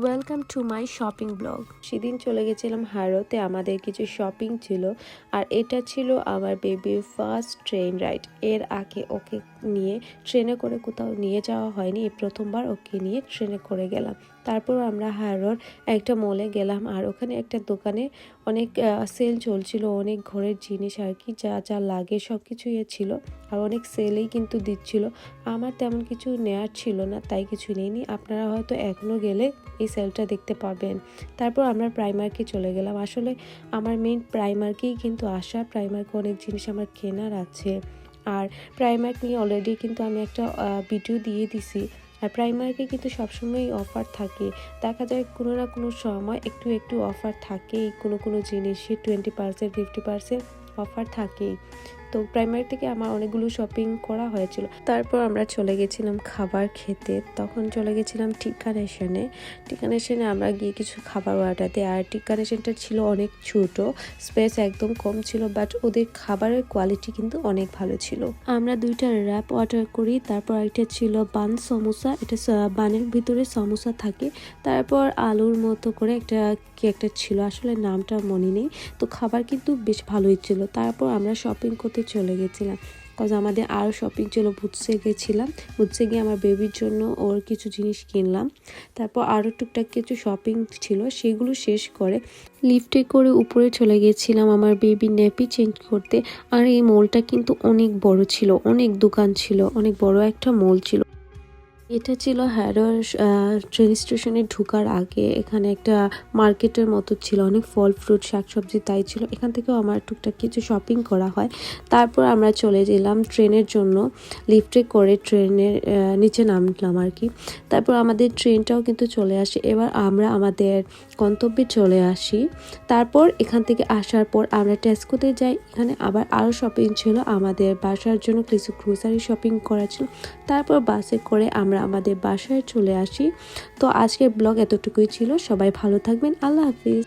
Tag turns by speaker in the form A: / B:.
A: Welcome to my shopping blog. সেদিন চলে গেছিলাম হারোতে, আমাদের কিছু শপিং ছিল। আর এটা ছিল আমার বেবির ফার্স্ট ট্রেন রাইড। এর আগে ওকে নিয়ে ট্রেনে করে কোথাও নিয়ে যাওয়া হয়নি, এই প্রথমবার ওকে নিয়ে ট্রেনে করে গেলাম। তারপর আমরা হারোর একটা মলে গেলাম, আর ওখানে একটা দোকানে অনেক সেল চলছিল, অনেক ঘরের জিনিস আর কি যা যা লাগে সব কিছুই ছিল, আর অনেক সেলেই কিন্তু দিচ্ছিল। আমার তেমন কিছু নেওয়ার ছিল না, তাই কিছু নেইনি। আপনারা হয়তো এখনও গেলে এই সেলটা দেখতে পাবেন। তারপর আমরা প্রাইমার্কে চলে গেলাম। আসলে আমার মেইন প্রাইমার্কেই কিন্তু আসা, প্রাইমার্কে অনেক জিনিস আমার কেনার আছে। আর প্রাইমার্ক নিয়ে অলরেডি কিন্তু আমি একটা ভিডিও দিয়ে দিছি। আর প্রাইমার্কে কিন্তু সবসময় অফার থাকে, দেখা যায় কোনো না কোনো সময় একটু একটু অফার থাকেই, কোনো জিনিসে 20% 50% অফার থাকেই। তো প্রাইমারি থেকে আমার অনেকগুলো শপিং করা হয়েছিল। তারপর আমরা চলে গেছিলাম খাবার খেতে, তখন চলে গেছিলাম টিক্কা নেশনে আমরা গিয়ে কিছু খাবার অর্ডার দিই। আর টিক্কা নেশনটা ছিল অনেক ছোট, স্পেস একদম কম ছিল, বাট ওদের খাবারের কোয়ালিটি কিন্তু অনেক ভালো ছিল। আমরা দুইটা র্যাপ অর্ডার করি, তারপর একটা ছিল বান সমোসা, এটা বানের ভিতরে সমোসা থাকে, তারপর আলুর মতো করে একটা ছিল, আসলে নামটা মনে নেই। তো খাবার কিন্তু বেশ ভালোই ছিল। তারপর আমরা শপিং করতে চলে গেছিলাম, কজ আমাদের আরও শপিং ছিল। বুথসে গেছিলাম, বুথসে গিয়ে আমার বেবির জন্য ওর কিছু জিনিস কিনলাম। তারপর আরও টুকটাক কিছু শপিং ছিল, সেগুলো শেষ করে লিফটে করে উপরে চলে গেছিলাম আমার বেবি ন্যাপি চেঞ্জ করতে। আর এই মলটা কিন্তু অনেক বড় ছিল, অনেক দোকান ছিল, অনেক বড় একটা মল ছিল। এটা ছিল হ্যারোর ট্রেন স্টেশনে ঢোকার আগে। এখানে একটা মার্কেটের মতো ছিল, অনেক ফল ফ্রুট শাকসবজি তাই ছিল। এখান থেকেও আমার টুকটাক কিছু শপিং করা হয়। তারপর আমরা চলে গেলাম ট্রেনের জন্য, লিফটে করে ট্রেনের নিচে নামলাম আর কি। তারপর আমাদের ট্রেনটাও কিন্তু চলে আসে। এবার আমরা আমাদের গন্তব্যে চলে আসি। তারপর এখান থেকে আসার পর আমরা টেস্কোতে যাই। এখানে আবার আরও শপিং ছিল, আমাদের বাসার জন্য কিছু গ্রোসারি শপিং করা ছিল। তারপর বাসে করে আমরা আমাদের বাসায় চলে আসি। তো আজকের ব্লগ এতটুকুই ছিল। সবাই ভালো থাকবেন। আল্লাহ হাফিজ।